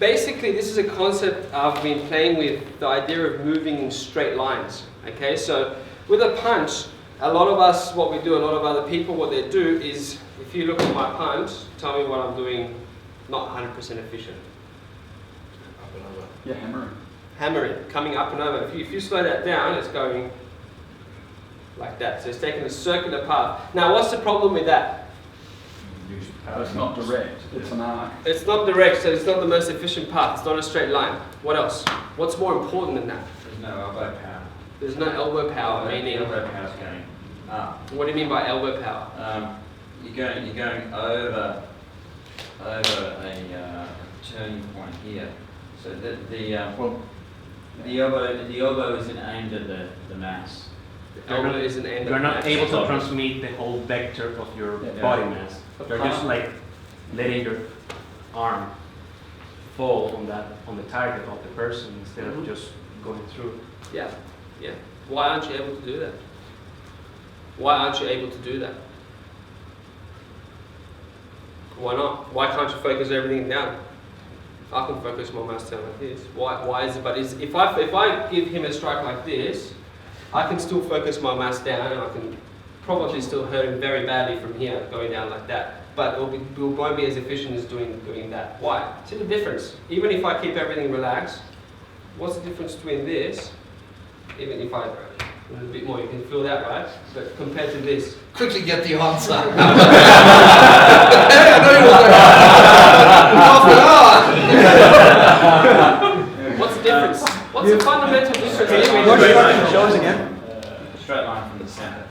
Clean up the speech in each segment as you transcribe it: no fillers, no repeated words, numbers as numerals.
basically this is a concept I've been playing with, the idea of moving in straight lines. Okay, so with a punch, a lot of us, what we do, a lot of other people, what they do is, if you look at my punch, tell me what I'm doing not 100% efficient. Up and over. Yeah, hammering. Hammering, coming up and over. If you slow that down, it's going like that. So it's taking a circular path. Now, what's the problem with that? It's not direct, it's an arc. It's not direct, so it's not the most efficient path. It's not a straight line. What else? What's more important than that? There's no elbow power. There's no elbow power, meaning... Elbow power's going up. What do you mean by elbow power? You're going over a turning point here. So the elbow isn't aimed at the mass. The elbow isn't aimed at the You're not mass. able to transmit the whole vector of your body mass. You're just like letting your arm fall on the target of the person instead of just going through. Yeah, yeah. Why aren't you able to do that? Why aren't you able to do that? Why not? Why can't you focus everything down? I can focus my mass down like this. Why is it? But if I give him a strike like this, I can still focus my mass down, and I can probably still hurt him very badly from here, going down like that. But it won't be as efficient as doing that. Why? See the difference? Even if I keep everything relaxed, what's the difference between this? Even if I a bit more, you can feel that, right? But compared to this. Quickly get the answer. Hey, I know you What's the difference? What's the fundamental difference between Show us again. Straight line from the center.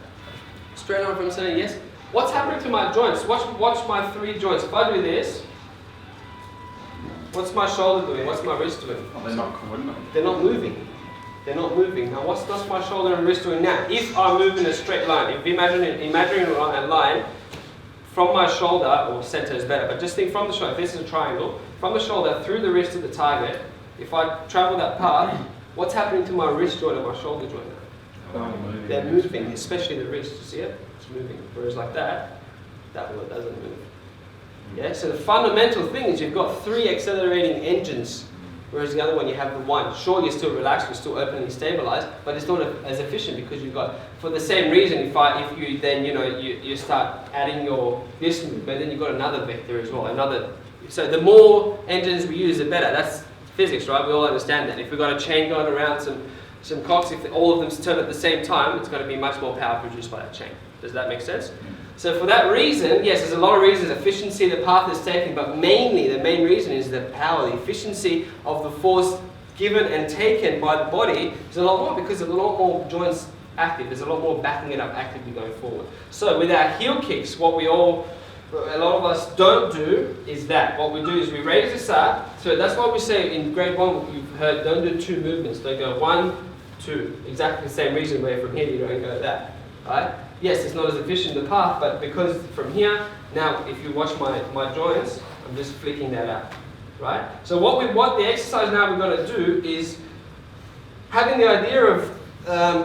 straight line from center? Yes. What's happening to my joints? Watch my three joints. If I do this, what's my shoulder doing? What's my wrist doing? Oh, they're not coordinated. They're not moving. They're not moving. Now, what's my shoulder and wrist doing now? If I move in a straight line, if imagining a line from my shoulder, or center is better, but just think from the shoulder, if this is a triangle, from the shoulder through the wrist to the target, if I travel that path, what's happening to my wrist joint and my shoulder joint now? They're moving, especially the wrist. You see it? It's moving. Whereas like that one doesn't move. Yeah. So the fundamental thing is you've got three accelerating engines, whereas the other one you have the one. Sure, you're still relaxed, you're still openly stabilized, but it's not as efficient because you've got, for the same reason, if you then you start adding this movement, then you've got another vector as well. So the more engines we use, the better. That's physics, right? We all understand that. If we've got a chain going around some cocks, if all of them turn at the same time, it's going to be much more power produced by that chain. Does that make sense? So for that reason, yes, there's a lot of reasons, efficiency, the path is taken, but mainly the main reason is the power, the efficiency of the force given and taken by the body is a lot more because there's a lot more joints active. There's a lot more backing it up actively going forward. So with our heel kicks, a lot of us don't do is that. What we do is we raise this up. So that's why we say in grade 1, you've heard, don't do two movements. Don't go 1, 2. Exactly the same reason where from here you don't go that. Right? Yes, it's not as efficient the path, but because from here, now if you watch my joints, I'm just flicking that out. Right? So what the exercise now we're going to do is having the idea of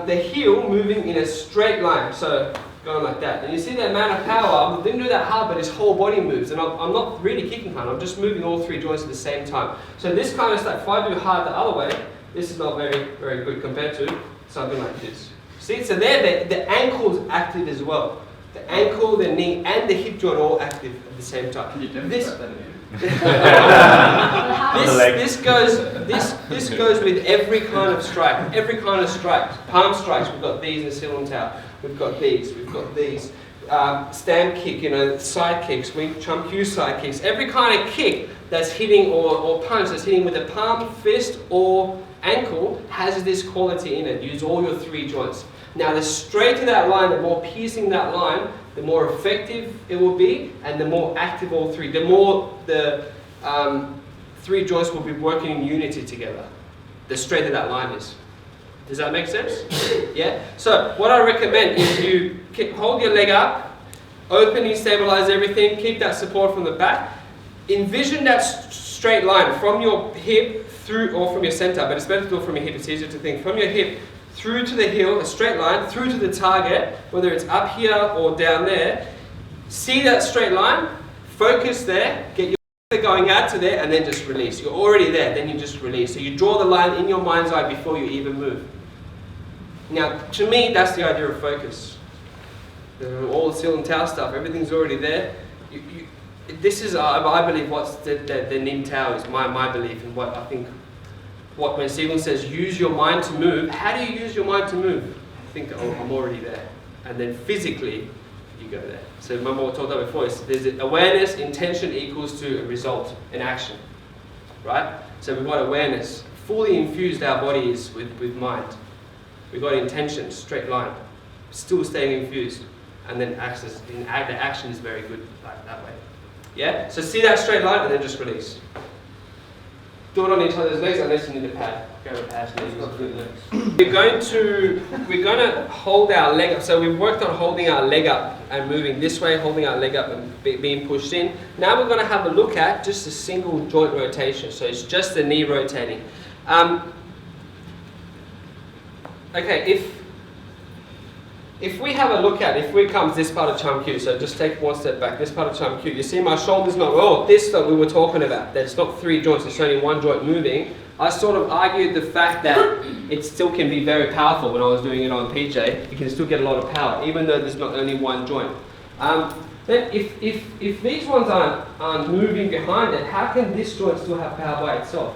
the heel moving in a straight line. So going like that. And you see the amount of power, I didn't do that hard, but his whole body moves. And I'm not really kicking hard, I'm just moving all three joints at the same time. So this kind of stuff, if I do hard the other way, this is not very, very good compared to something like this. See, so there the ankle's active as well. The ankle, the knee, and the hip joint are all active at the same time. Can you demonstrate that again? This goes with every kind of strike. Every kind of strike. Palm strikes, we've got these in Silam Tao. We've got these. Stamp kick, side kicks, Wing Chun Kung Fu side kicks. Every kind of kick that's hitting or punch that's hitting with a palm, fist, or ankle has this quality in it. Use all your three joints. Now, the straighter that line, the more piercing that line, the more effective it will be, and the more active all three. The more the three joints will be working in unity together. The straighter that line is. Does that make sense? Yeah? So, what I recommend is you hold your leg up, openly stabilize everything, keep that support from the back. Envision that straight line from your hip through, or from your center, but it's better to do it from your hip, it's easier to think. From your hip through to the heel, a straight line, through to the target, whether it's up here or down there. See that straight line, focus there, get your going out to there and then just release. You're already there, then you just release. So you draw the line in your mind's eye before you even move. Now, to me, that's the idea of focus. All the Seal and Tao stuff, everything's already there. This is, I believe, what's the Nin Tao is my belief, and what I think, when Stephen says, use your mind to move, how do you use your mind to move? I think, oh, I'm already there. And then physically, you go there. So remember what I talked about before, there's awareness, intention equals to a result, an action, right? So we've got awareness, fully infused our body is with mind. We've got intention, straight line, still staying infused, and then the action is very good like that way. Yeah? So see that straight line and then just release. Do it on each other's legs unless you need a pad. Go with pads. We're going to hold our leg up. So we've worked on holding our leg up and moving this way, holding our leg up and being pushed in. Now we're going to have a look at just a single joint rotation. So it's just the knee rotating. Okay, if we have a look at, if we come to this part of Chum Q, so just take one step back, this part of Chum Q, you see my shoulder's not, this that we were talking about, that it's not 3 joints, it's only 1 joint moving. I sort of argued the fact that it still can be very powerful when I was doing it on PJ. You can still get a lot of power, even though there's not only 1 joint. Then if these ones aren't moving behind it, how can this joint still have power by itself?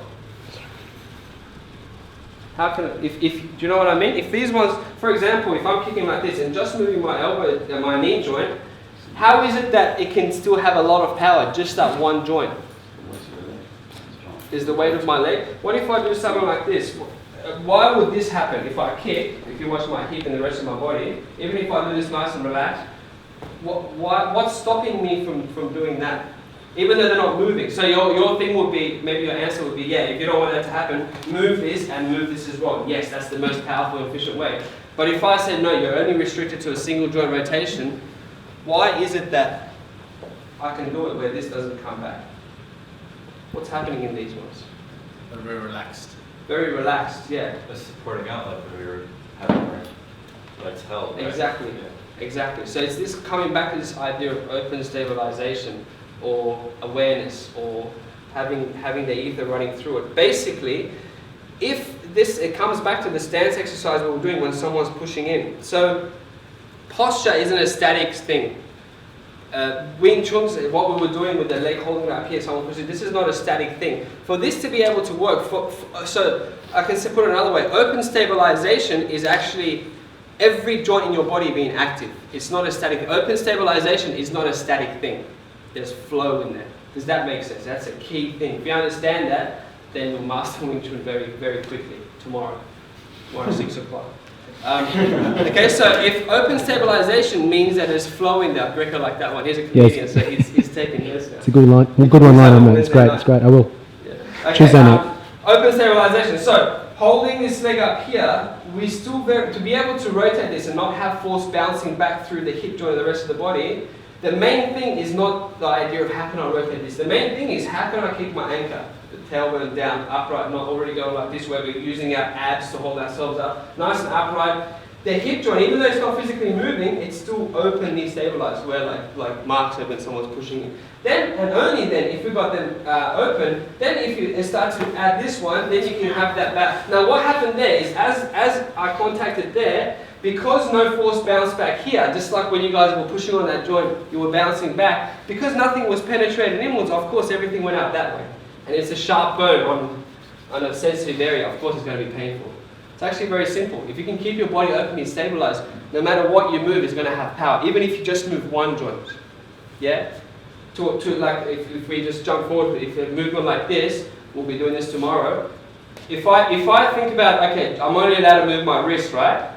How can it, do you know what I mean? If these ones, for example, if I'm kicking like this and just moving my elbow and my knee joint, how is it that it can still have a lot of power, just that 1 joint? Is the weight of my leg. What if I do something like this? Why would this happen if I kick? If you watch my hip and the rest of my body, even if I do this nice and relaxed, what's stopping me from doing that? Even though they're not moving. So your thing would be, maybe your answer would be, yeah, if you don't want that to happen, move this and move this as well. Yes, that's the most powerful and efficient way. But if I said, no, you're only restricted to a single joint rotation, why is it that I can do it where this doesn't come back? What's happening in these ones? They're very relaxed. Very relaxed, yeah. The supporting outlet that we were having our legs held. Right? Exactly, Yeah. exactly. So it's this coming back to this idea of open stabilization, or awareness, or having the ether running through it. Basically, it comes back to the stance exercise we were doing when someone's pushing in. So posture isn't a static thing. Wing Chun, what we were doing with the leg holding it up here, someone pushing, this is not a static thing. For this to be able to work, so I can put it another way, open stabilization is actually every joint in your body being active. It's not a static thing. Open stabilization is not a static thing. There's flow in there. Does that make sense? That's a key thing. If you understand that, then you'll master Wing Chun very, very quickly. Tomorrow at 6 o'clock. Okay, so if open stabilization means that there's flow in there, Greco like that one. He's a comedian, so he's taking this. It's a good line. Well, good one line on that. It's great. It's great. I will. Yeah. Okay, Tuesday night. Open stabilization. So holding this leg up here, we still to be able to rotate this and not have force bouncing back through the hip joint and the rest of the body. The main thing is not the idea of how can I rotate this. The main thing is how can I keep my anchor, the tailbone down, upright, not already going like this, where we're using our abs to hold ourselves up, nice and upright. The hip joint, even though it's not physically moving, it's still openly stabilized, where like Mark said when someone's pushing in. Then, and only then, if we've got them open, then if you start to add this one, then you can have that back. Now what happened there is, as I contacted there, because no force bounced back here, just like when you guys were pushing on that joint, you were bouncing back, because nothing was penetrated inwards, of course everything went out that way. And it's a sharp bone on a sensitive area, of course it's going to be painful. It's actually very simple. If you can keep your body open and stabilized, no matter what you move, it's going to have power, even if you just move 1 joint. Yeah? To like, if we just jump forward, if a movement like this, we'll be doing this tomorrow. If I think about, okay, I'm only allowed to move my wrist, right?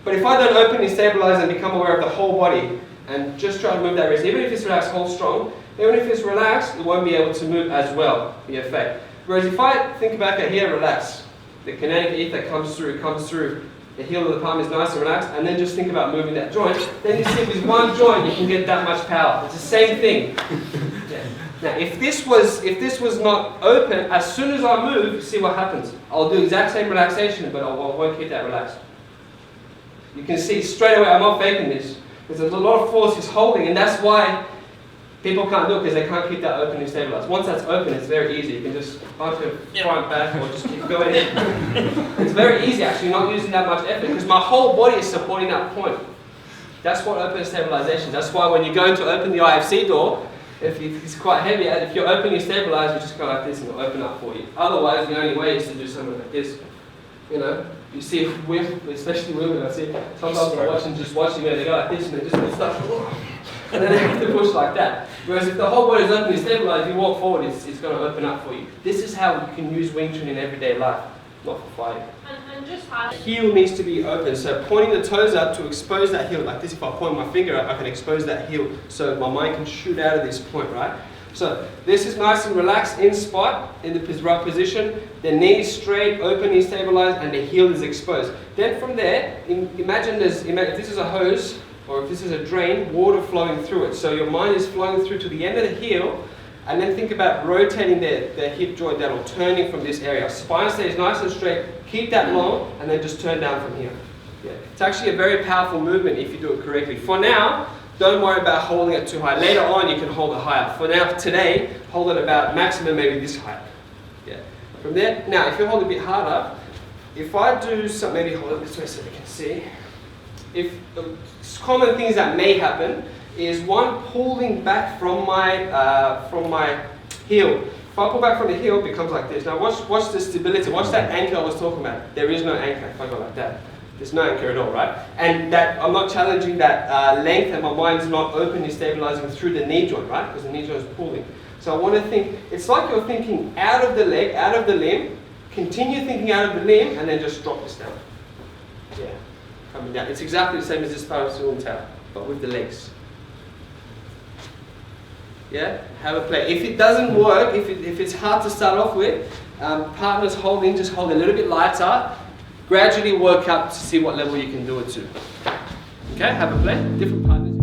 But if I don't openly stabilize and become aware of the whole body and just try to move that wrist, even if it's relaxed, hold strong, even if it's relaxed, it won't be able to move as well, the effect. Whereas if I think back at here, relax, the kinetic ether comes through, the heel of the palm is nice and relaxed, and then just think about moving that joint, then you see with 1 joint you can get that much power. It's the same thing. Yeah. Now if this was not open, as soon as I move, see what happens. I'll do the exact same relaxation, but I won't keep that relaxed. You can see straight away I'm not faking this. There's a lot of force is holding, and that's why People can't do it because they can't keep that open and stabilized. Once that's open, it's very easy. You can just punch it front, back, or just keep going in. It's very easy actually, not using that much effort because my whole body is supporting that point. That's what open stabilization. That's why when you go to open the IFC door, if it's quite heavy, if you're opening stabilized, you just go like this and it'll open up for you. Otherwise, the only way is to do something like this. You know, you see women, especially women, I see sometimes I'm just watching them, they go like this and they just start, and then they have to push like that. Whereas if the whole body is open and stabilized, you walk forward, it's going to open up for you. This is how you can use Wing Chun in everyday life, not for fighting. And just how... Heel needs to be open, so pointing the toes up to expose that heel, like this. If I point my finger up, I can expose that heel so my mind can shoot out of this point, right? So this is nice and relaxed in spot, in the right position, the knees straight, open, knee stabilized, and the heel is exposed. Then from there, imagine if this is a hose, or if this is a drain, water flowing through it. So your mind is flowing through to the end of the heel, and then think about rotating the hip joint down or turning from this area. Spine stays nice and straight, keep that long, and then just turn down from here. Yeah. It's actually a very powerful movement if you do it correctly. For now, don't worry about holding it too high. Later on, you can hold it higher. For now, today, hold it about maximum maybe this height. Yeah. From there, now if you hold it a bit harder, if I do some, maybe hold it this way so we can see. If common things that may happen is one pulling back from my heel. If I pull back from the heel, it becomes like this. Now watch the stability. Watch that anchor I was talking about. There is no anchor if I go like that. There's no anchor at all, right? And that I'm not challenging that length, and my mind's not openly stabilizing through the knee joint, right? Because the knee joint is pulling. So I want to think, it's like you're thinking out of the leg, out of the limb, continue thinking out of the limb, and then just drop this down. Yeah, coming down. It's exactly the same as this part of Suwon Tao, but with the legs. Yeah, have a play. If it doesn't work, if it's hard to start off with, partners holding, just hold a little bit lighter. Gradually work up to see what level you can do it to. Okay, have a play. Different partners.